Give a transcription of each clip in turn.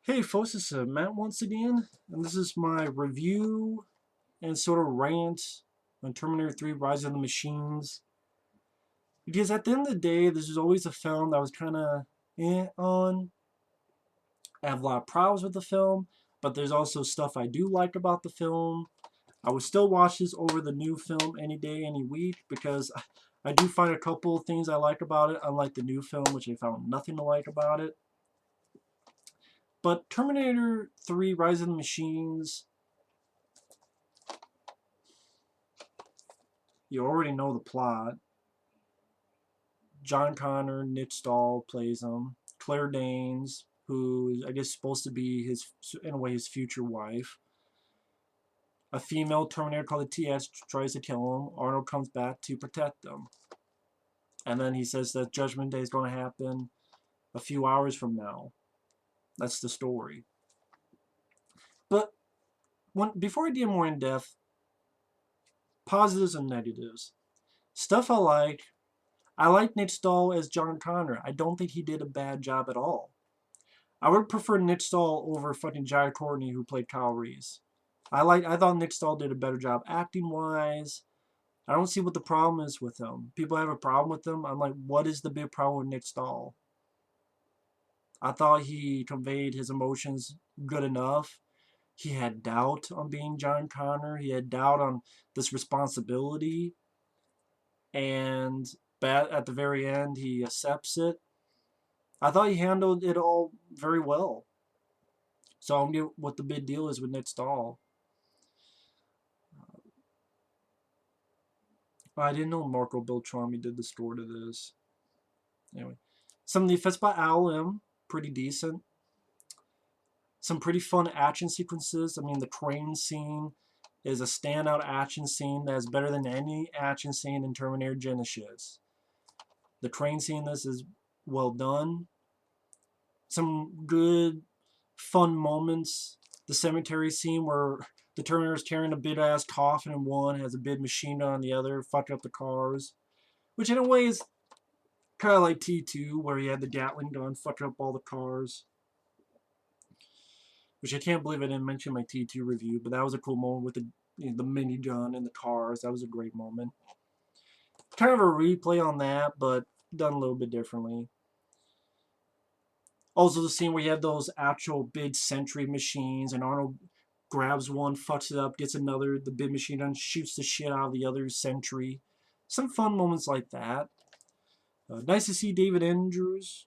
Hey folks, this is Matt once again, and this is my review and sort of rant on Terminator 3 Rise of the Machines. Because at the end of the day, this is always a film that I was kind of on. I have a lot of problems with the film, but there's also stuff I do like about the film. I would still watch this over the new film any day, any week, because I do find a couple of things I like about it, unlike the new film, which I found nothing to like about it. But Terminator 3 Rise of the Machines, you already know the plot. John Connor, Nick Stahl plays him. Claire Danes, who is, I guess, supposed to be his, in a way, his future wife. A female Terminator called the TS tries to kill him. Arnold comes back to protect them. And then he says that Judgment Day is going to happen a few hours from now. That's the story. But before I get more in depth, positives and negatives. Stuff I like Nick Stahl as John Connor. I don't think he did a bad job at all. I would prefer Nick Stahl over fucking Jai Courtney, who played Kyle Reese. I thought Nick Stahl did a better job acting wise. I don't see what the problem is with him. People have a problem with him. I'm like, what is the big problem with Nick Stahl? I thought he conveyed his emotions good enough. He had doubt on being John Connor. He had doubt on this responsibility. And at the very end, he accepts it. I thought he handled it all very well. So I don't get what the big deal is with Nick Stahl. I didn't know Marco Beltrami did the score to this. Anyway, some of the effects by Al pretty decent. Some pretty fun action sequences. I mean, the train scene is a standout action scene that is better than any action scene in Terminator Genisys. The train scene in this is well done. Some good, fun moments. The cemetery scene where the Terminator is carrying a big ass coffin in one, has a big machine gun on the other, fucking up the cars. Which in a way is kind of like T2, where he had the Gatling gun fucking up all the cars. Which I can't believe I didn't mention in my T2 review, but that was a cool moment with the minigun and the cars. That was a great moment. Kind of a replay on that, but done a little bit differently. Also, the scene where you have those actual big sentry machines, and Arnold grabs one, fucks it up, gets another, the big machine gun, shoots the shit out of the other sentry. Some fun moments like that. Nice to see David Andrews,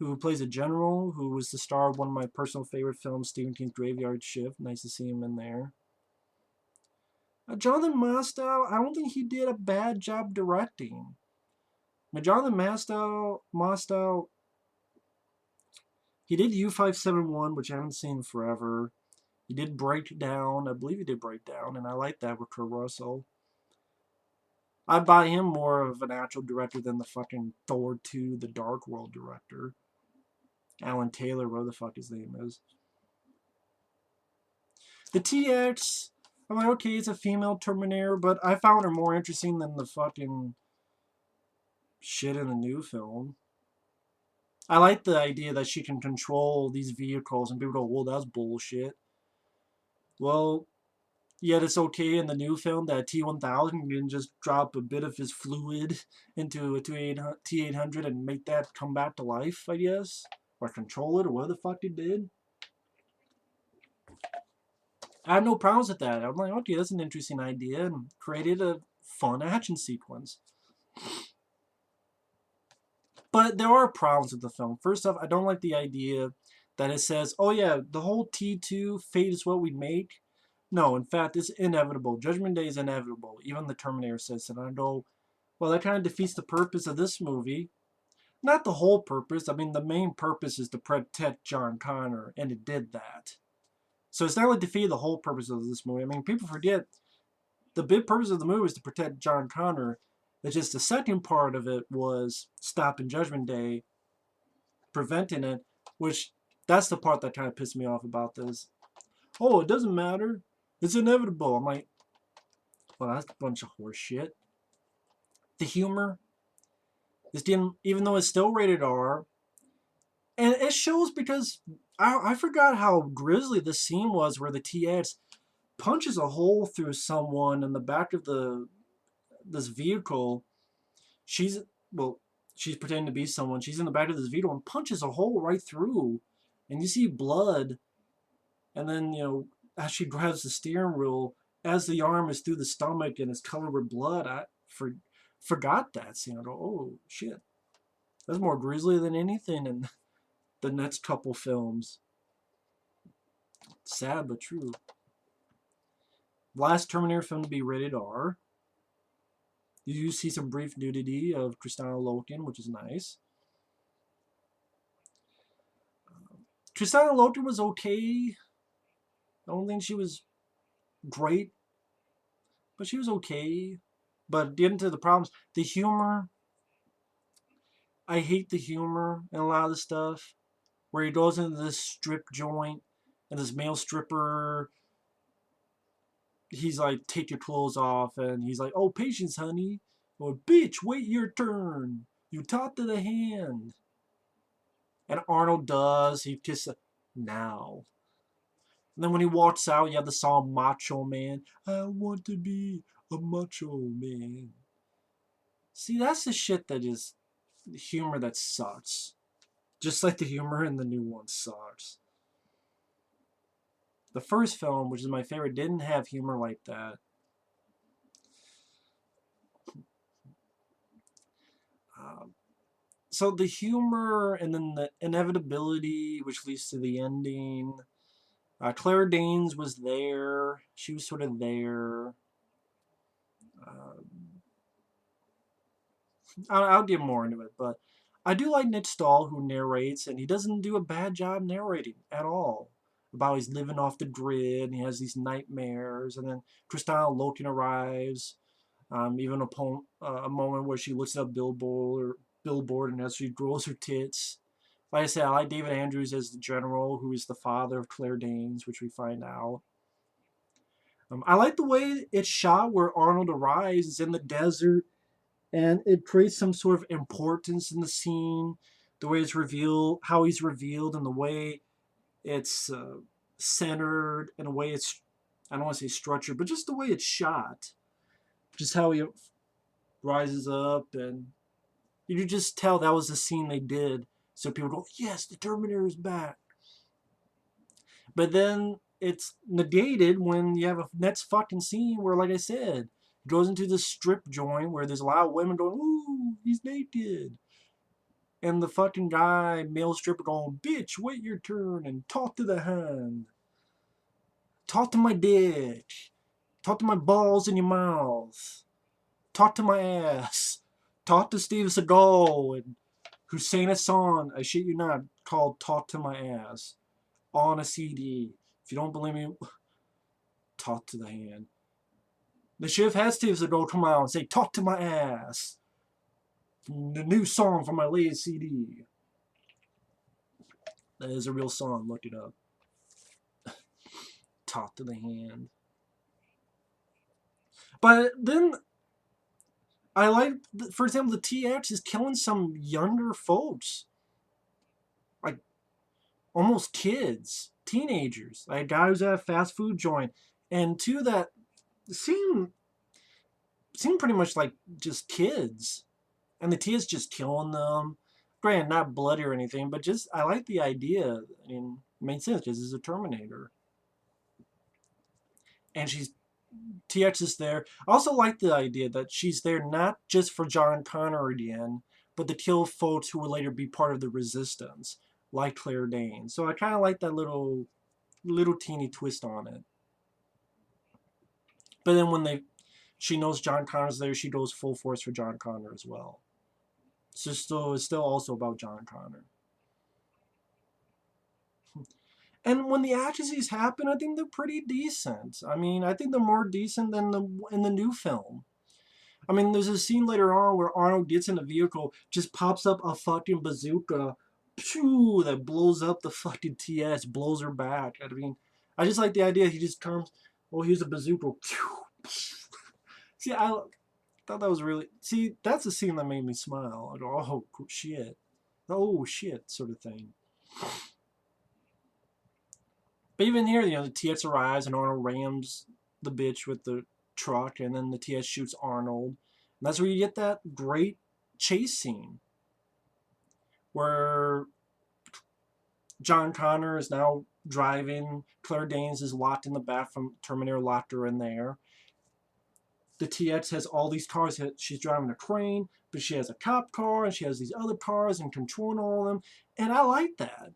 who plays a general, who was the star of one of my personal favorite films, Stephen King's Graveyard Shift. Nice to see him in there. Jonathan Mostow, I don't think he did a bad job directing. Jonathan Mostow, he did U571, which I haven't seen forever. He did Breakdown. I believe he did Breakdown, and I like that with Kurt Russell. I buy him more of an actual director than the fucking Thor 2, the Dark World director. Alan Taylor, whatever the fuck his name is. The TX, I'm like, okay, it's a female Terminator, but I found her more interesting than the fucking shit in the new film. I like the idea that she can control these vehicles, and people go, well, that's bullshit. Well, yet it's okay in the new film that T-1000 can just drop a bit of his fluid into a T-800 and make that come back to life, I guess. Or control it, or what the fuck he did. I had no problems with that. I'm like, okay, that's an interesting idea, and created a fun action sequence. But there are problems with the film. First off, I don't like the idea that it says, oh yeah, the whole T2 fate is what we make. No, in fact, it's inevitable. Judgment Day is inevitable. Even the Terminator says it. And I go, well, that kind of defeats the purpose of this movie. Not the whole purpose. I mean, the main purpose is to protect John Connor, and it did that. So it's not like defeated the whole purpose of this movie. I mean, people forget the big purpose of the movie is to protect John Connor. It's just the second part of it was stopping Judgment Day, preventing it, which that's the part that kind of pissed me off about this. Oh, it doesn't matter. It's inevitable. I'm like, well, that's a bunch of horse shit. The humor is didn't, even though it's still rated R, and it shows because I forgot how grisly the scene was where the TX punches a hole through someone in the back of this vehicle. She's well, she's pretending to be someone. She's in the back of this vehicle and punches a hole right through, and you see blood. And then as she grabs the steering wheel, as the arm is through the stomach and is covered with blood, forgot that scene. I go, oh shit, that's more grisly than anything in the next couple films. Sad but true. Last Terminator film to be rated R. You do see some brief nudity of Kristanna Loken, which is nice. Kristanna Loken was okay. I don't think she was great, but she was okay. But getting to the problems, the humor, I hate the humor in a lot of the stuff where he goes into this strip joint and this male stripper, he's like, take your clothes off, and he's like, oh, patience, honey. Or, bitch, wait your turn. You talk to the hand. And Arnold does. He just, now. And then when he walks out, you have the song Macho Man. I want to be a macho man. See, that's the shit that is humor that sucks. Just like the humor in the new one sucks. The first film, which is my favorite, didn't have humor like that. So the humor and then the inevitability, which leads to the ending. Claire Danes was there. She was sort of there. I'll get more into it, but I do like Nick Stahl, who narrates, and he doesn't do a bad job narrating at all. About he's living off the grid, and he has these nightmares, and then Kristanna Loken arrives. Even a moment where she looks at a billboard, and as she grows her tits. Like I said, I like David Andrews as the general, who is the father of Claire Danes, which we find out. I like the way it's shot, where Arnold arrives, is in the desert, and it creates some sort of importance in the scene. The way it's revealed, how he's revealed, and the way it's centered, and the way it's, I don't want to say structured, but just the way it's shot. Just how he rises up, and you could just tell that was the scene they did. So people go, yes, the Terminator is back. But then it's negated when you have a next fucking scene where, like I said, it goes into the strip joint where there's a lot of women going, ooh, he's naked. And the fucking guy, male stripper, going, bitch, wait your turn and talk to the hand. Talk to my dick. Talk to my balls in your mouth. Talk to my ass. Talk to Steve Seagal, and who sang a song, I shit you not, called Talk to My Ass on a CD. If you don't believe me, talk to the hand. The shift has Steve Seagal come out and say, talk to my ass. The new song from my latest CD. That is a real song, look it up. Talk to the hand. But then I like, for example, the TX is killing some younger folks. Like, almost kids, teenagers. Like, a guy who's at a fast food joint. And two that seem pretty much like just kids. And the TX just killing them. Granted, not bloody or anything, but just, I like the idea. I mean, it makes sense because it's a Terminator. And TX is there. I also like the idea that she's there not just for John Connor again, but to kill folks who will later be part of the resistance, like Claire Danes. So I kind of like that little teeny twist on it. But then when she knows John Connor's there, she goes full force for John Connor as well. So it's still also about John Connor. And when the actresses happen, I think they're pretty decent. I mean, I think they're more decent than in the new film. I mean, there's a scene later on where Arnold gets in the vehicle, just pops up a fucking bazooka, pew, that blows up the fucking TS, blows her back. I mean, I just like the idea. He just comes, oh, here's a bazooka. Pew. See, I thought that was really, see, that's a scene that made me smile. I go, oh, shit. Oh, shit, sort of thing. But even here, the TX arrives and Arnold rams the bitch with the truck, and then the TX shoots Arnold. And that's where you get that great chase scene where John Connor is now driving. Claire Danes is locked in the back from Terminator, locked her in there. The TX has all these cars. She's driving a crane, but she has a cop car, and she has these other cars and controlling all of them. And I like that.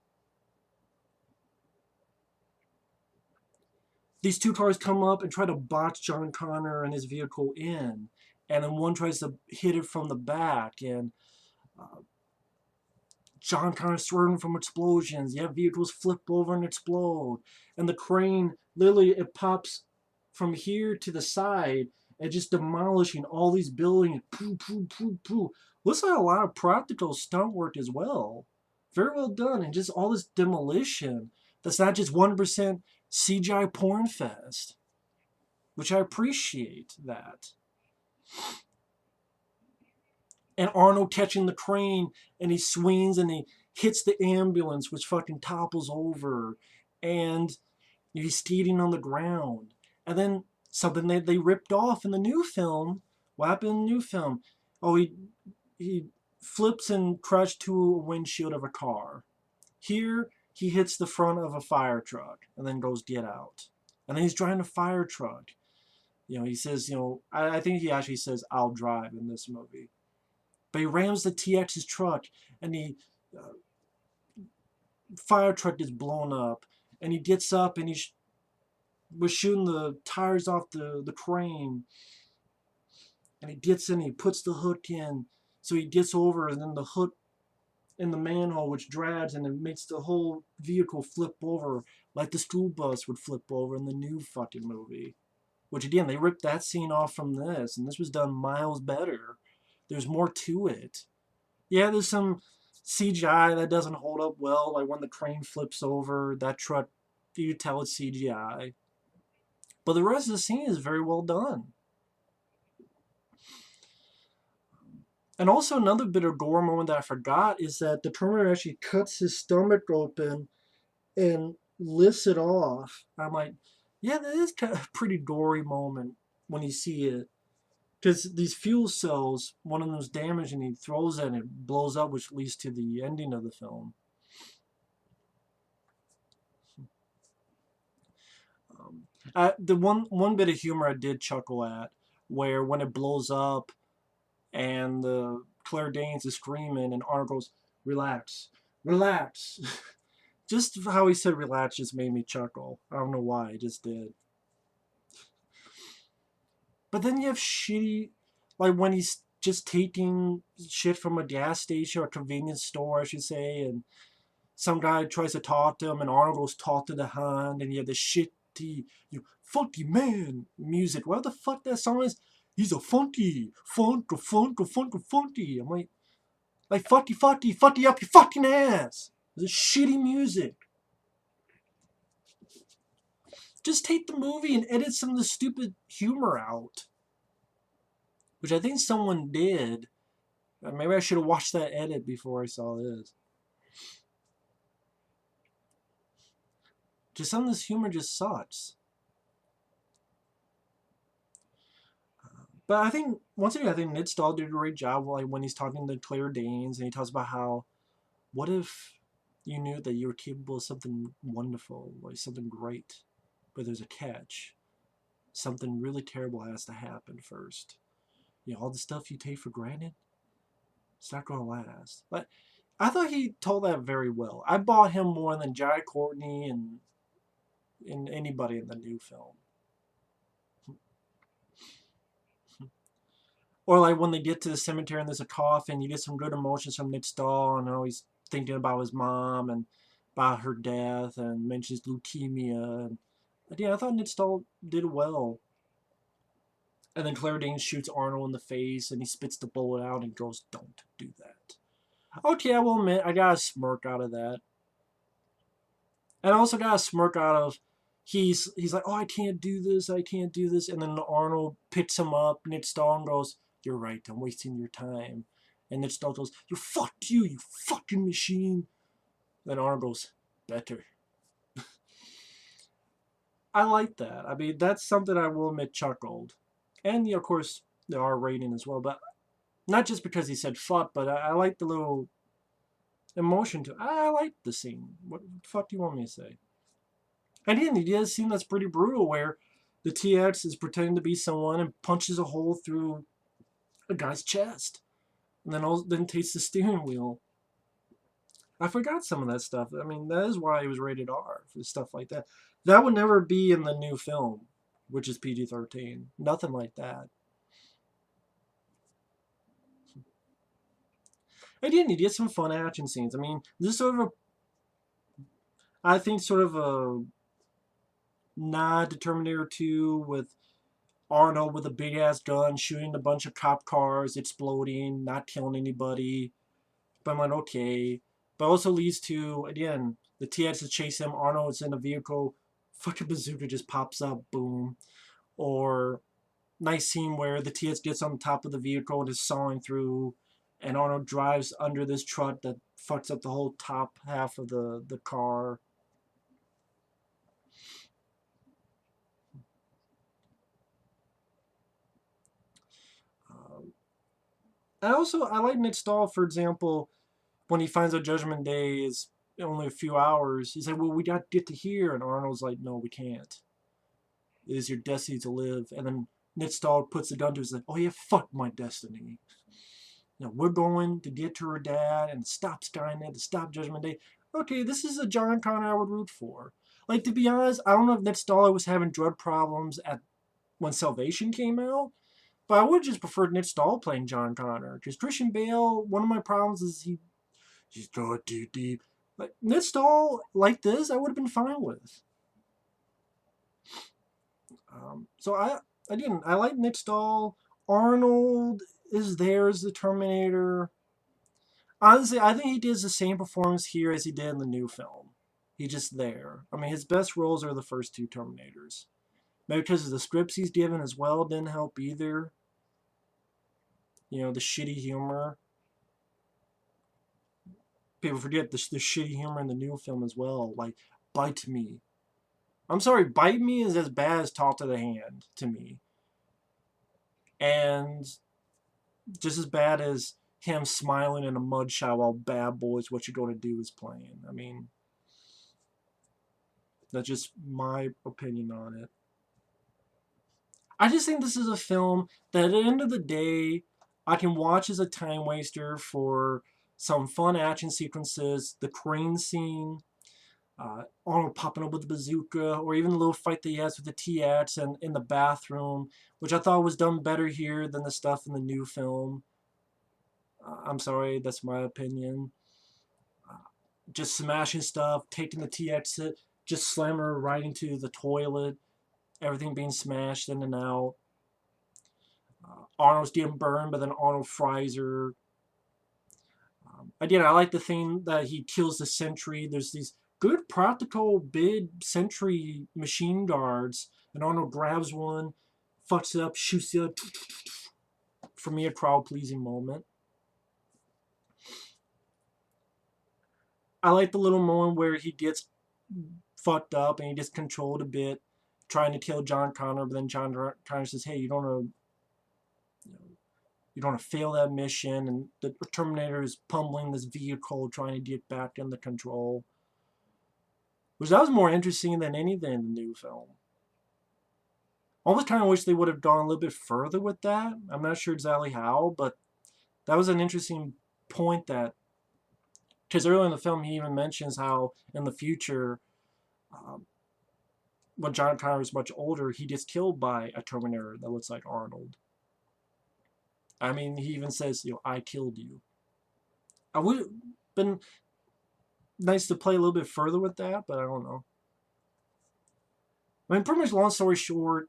These two cars come up and try to box John Connor and his vehicle in. And then one tries to hit it from the back. And John Connor swerving from explosions. You have vehicles flip over and explode. And the crane, literally, it pops from here to the side and just demolishing all these buildings. Poo, poo, poo, poo. Looks like a lot of practical stunt work as well. Very well done. And just all this demolition. That's not just 1% CGI porn fest. Which I appreciate that. And Arnold catching the crane, and he swings and he hits the ambulance, which fucking topples over, and he's skating on the ground. And then something they ripped off in the new film. What happened in the new film? Oh, he flips and crashes to a windshield of a car. Here, he hits the front of a fire truck and then goes get out. And then he's driving a fire truck. He says, I think he actually says, I'll drive in this movie. But he rams the TX's truck, and the fire truck is blown up. And he gets up, and he was shooting the tires off the crane. And he gets in, he puts the hook in. So he gets over, and then the hook in the manhole, which drags, and it makes the whole vehicle flip over, like the school bus would flip over in the new fucking movie. Which, again, they ripped that scene off from this, and this was done miles better. There's more to it. Yeah, there's some CGI that doesn't hold up well, like when the crane flips over, that truck, you can tell it's CGI. But the rest of the scene is very well done. And also another bit of gore moment that I forgot is that the Terminator actually cuts his stomach open and lifts it off. I'm like, yeah, that is kind of a pretty gory moment when you see it. Because these fuel cells, one of them's damaged and he throws it and it blows up, which leads to the ending of the film. The one bit of humor I did chuckle at, where when it blows up and the Claire Danes is screaming and Arnold goes, relax, relax. Just how he said relax just made me chuckle. I don't know why, I just did. But then you have shitty, like when he's just taking shit from a gas station or a convenience store, I should say, and some guy tries to talk to him, and Arnold goes talk to the hand, and you have the shitty, funky man music. What the fuck that song is? He's a funky, funky. I'm like funky up your fucking ass. It's shitty music. Just take the movie and edit some of the stupid humor out. Which I think someone did. Maybe I should have watched that edit before I saw this. Just some of this humor just sucks. But I think, once again, I think Ned Stahl did a great job, like when he's talking to Claire Danes, and he talks about how, what if you knew that you were capable of something wonderful, like something great, but there's a catch. Something really terrible has to happen first. All the stuff you take for granted, it's not going to last. But I thought he told that very well. I bought him more than Jai Courtney and anybody in the new film. Or like when they get to the cemetery and there's a coffin, you get some good emotions from Nick Stahl, and how he's thinking about his mom and about her death, and mentions leukemia. And yeah, I thought Nick Stahl did well. And then Claire Danes shoots Arnold in the face, and he spits the bullet out and goes, "Don't do that." Okay, I will admit, I got a smirk out of that. And I also got a smirk out of, he's like, "Oh, I can't do this, I can't do this." And then Arnold picks him up, Nick Stahl, and goes, "You're right, I'm wasting your time." And Nick Stahl goes, fuck you, you fucking machine." Then Arnold goes, "Better." I like that. I mean, that's something I will admit chuckled. And, of course, the R rating as well. But not just because he said fuck, but I like the little emotion to it. I like the scene. What the fuck do you want me to say? And again, he does seem that's pretty brutal where the TX is pretending to be someone and punches a hole through a guy's chest. And then takes the steering wheel. I forgot some of that stuff. I mean, that is why it was rated R for stuff like that. That would never be in the new film, which is PG-13. Nothing like that. Again, you get some fun action scenes. I mean, this is sort of I think, sort of a nod to Terminator 2 with Arnold with a big ass gun shooting a bunch of cop cars, exploding, not killing anybody. But I'm like, okay. But also leads to, again, the TX to chase him. Arnold's in a vehicle. Fucking bazooka just pops up. Boom. Or nice scene where the TX gets on top of the vehicle and is sawing through. And Arnold drives under this truck that fucks up the whole top half of the car. I like Nick Stahl, for example, when he finds out Judgment Day is only a few hours. He's like, well, we got to get to here. And Arnold's like, no, we can't. It is your destiny to live. And then Nick Stahl puts the gun to his like, oh yeah, fuck my destiny. You know, we're going to get to her dad and stop Skynet, to stop Judgment Day. Okay, this is a John Connor I would root for. Like, to be honest, I don't know if Nick Stahl was having drug problems when Salvation came out, but I would just prefer Nick Stahl playing John Connor. Because Christian Bale, one of my problems is he's going too deep. Like, Nick Stahl, like this, I would have been fine with. So I like Nick Stahl. Arnold is there as the Terminator. Honestly, I think he does the same performance here as he did in the new film. He's just there. I mean, his best roles are the first two Terminators. Maybe because of the scripts he's given as well didn't help either. You know, the shitty humor. People forget the shitty humor in the new film as well. Like, bite me. I'm sorry, bite me is as bad as talk to the hand to me. And just as bad as him smiling in a mugshot while Bad Boys What You Gonna Do is playing. I mean, that's just my opinion on it. I just think this is a film that at the end of the day, I can watch as a time waster for some fun action sequences, the crane scene, Arnold popping up with the bazooka, or even the little fight that he has with the TX and in the bathroom, which I thought was done better here than the stuff in the new film. I'm sorry, that's my opinion. Just smashing stuff, taking the TX, just slam her right into the toilet, everything being smashed in and out. Arnold's getting burned, but then Arnold fries her. Again, I like the thing that he kills the sentry. There's these good practical big sentry machine guards, and Arnold grabs one, fucks it up, shoots it up. For me, a crowd pleasing moment. I like the little moment where he gets fucked up and he gets controlled a bit, trying to kill John Connor, but then John Connor says, "Hey, you don't know, you don't want to fail that mission." And the Terminator is pummeling this vehicle, trying to get back in the control. Which that was more interesting than anything in the new film. I almost kind of wish they would have gone a little bit further with that. I'm not sure exactly how, but that was an interesting point that, because earlier in the film he even mentions how in the future, when John Connor is much older, he gets killed by a Terminator that looks like Arnold. I mean, he even says, I killed you. I would have been nice to play a little bit further with that, but I don't know. I mean, pretty much long story short,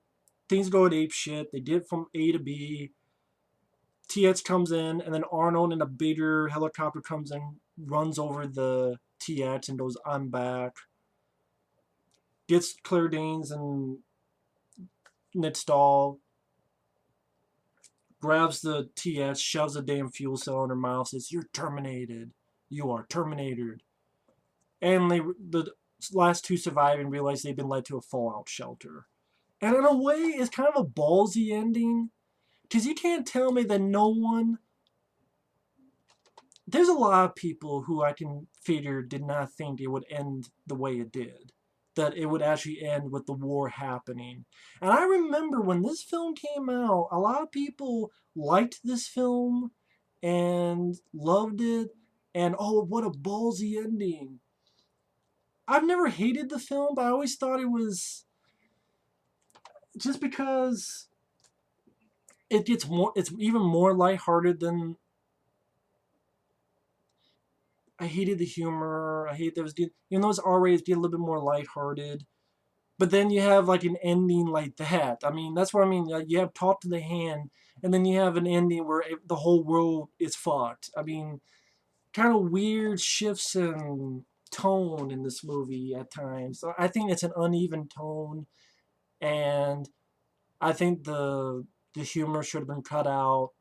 things go at ape shit. They get from A to B. TX comes in, and then Arnold in a bigger helicopter comes in, runs over the TX and goes, "I'm back." Gets Claire Danes and Ned Stahl, grabs the TX, shoves a damn fuel cell in her mouth, says, "You're terminated. You are terminated." And last two survive and realize they've been led to a fallout shelter. And in a way, it's kind of a ballsy ending. Because you can't tell me that no one. There's a lot of people who I can figure did not think it would end the way it did. That it would actually end with the war happening. And I remember when this film came out, a lot of people liked this film and loved it. And oh, what a ballsy ending. I've never hated the film, but I always thought it was just because it's even more lighthearted than. I hated the humor. I hate that it was even though it's R-rated, get a little bit more lighthearted. But then you have like an ending like that. I mean, that's what I mean. Like, you have Talk to the Hand, and then you have an ending where the whole world is fucked. I mean, kind of weird shifts in tone in this movie at times. So I think it's an uneven tone, and I think the humor should have been cut out.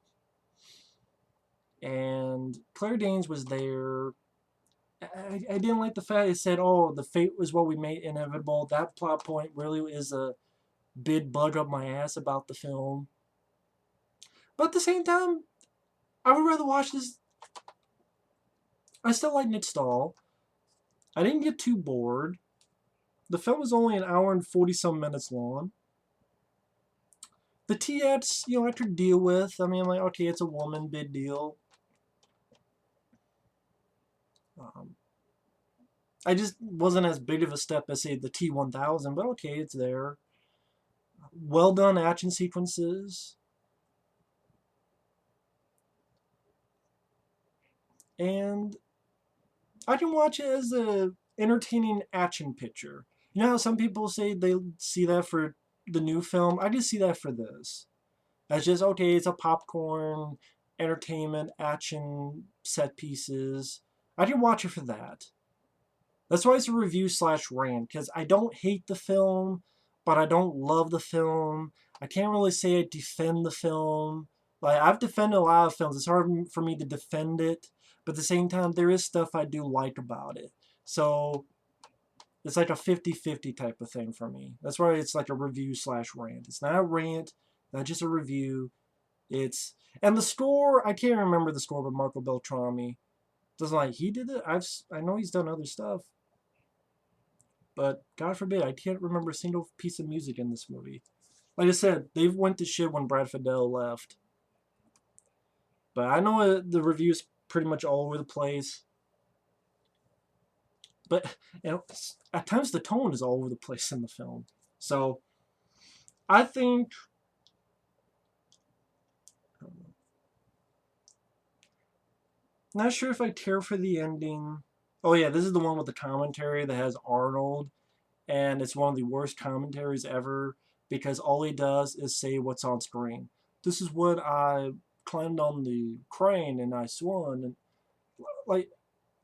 And Claire Danes was there. I didn't like the fact it said, "Oh, the fate was what we made inevitable." That plot point really is a big bug up my ass about the film. But at the same time, I would rather watch this. I still like Nick Stahl. I didn't get too bored. The film is only an hour and 40 some minutes long. The TX, I could deal with. I mean, like, okay, it's a woman, big deal. I just wasn't as big of a step as, say, the T-1000, but okay, it's there. Well done action sequences. And I can watch it as a entertaining action picture. You know how some people say they see that for the new film? I just see that for this. As just, okay, it's a popcorn, entertainment, action set pieces. I can watch it for that. That's why it's a review slash rant, because I don't hate the film, but I don't love the film. I can't really say I defend the film. Like, I've defended a lot of films. It's hard for me to defend it, but at the same time, there is stuff I do like about it. So, it's like a 50-50 type of thing for me. That's why it's like a review slash rant. It's not a rant, not just a review. It's. And the score, I can't remember the score, but Marco Beltrami. Doesn't like he did it. I know he's done other stuff. But God forbid, I can't remember a single piece of music in this movie. Like I said, they went to shit when Brad Fiedel left. But I know the reviews pretty much all over the place. But at times the tone is all over the place in the film. So I think not sure if I care for the ending. Oh yeah, this is the one with the commentary that has Arnold, and it's one of the worst commentaries ever because all he does is say what's on screen. This is what I climbed on the crane and I swung. And like,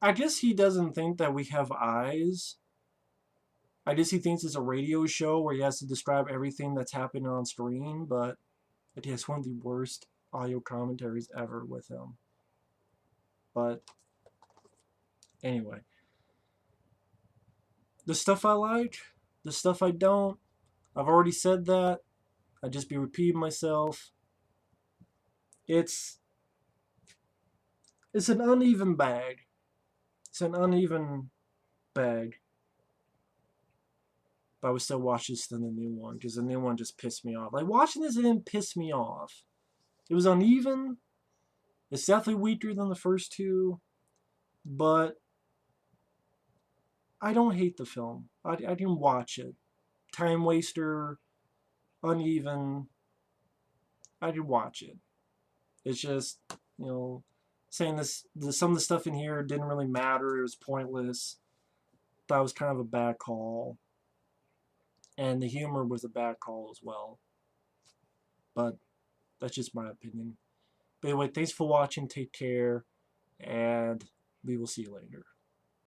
I guess he doesn't think that we have eyes. I guess he thinks it's a radio show where he has to describe everything that's happening on screen, but it is one of the worst audio commentaries ever with him. But anyway, the stuff I like, the stuff I don't, I've already said that. I'd just be repeating myself. It's it's an uneven bag. It's an uneven bag. But I would still watch this than the new one because the new one just pissed me off. Like watching this, it didn't piss me off. It was uneven. It's definitely weaker than the first two, but I don't hate the film. I can watch it. Time waster, uneven. I can watch it. It's just, saying some of the stuff in here didn't really matter. It was pointless. That was kind of a bad call. And the humor was a bad call as well. But that's just my opinion. But anyway, thanks for watching. Take care. And we will see you later.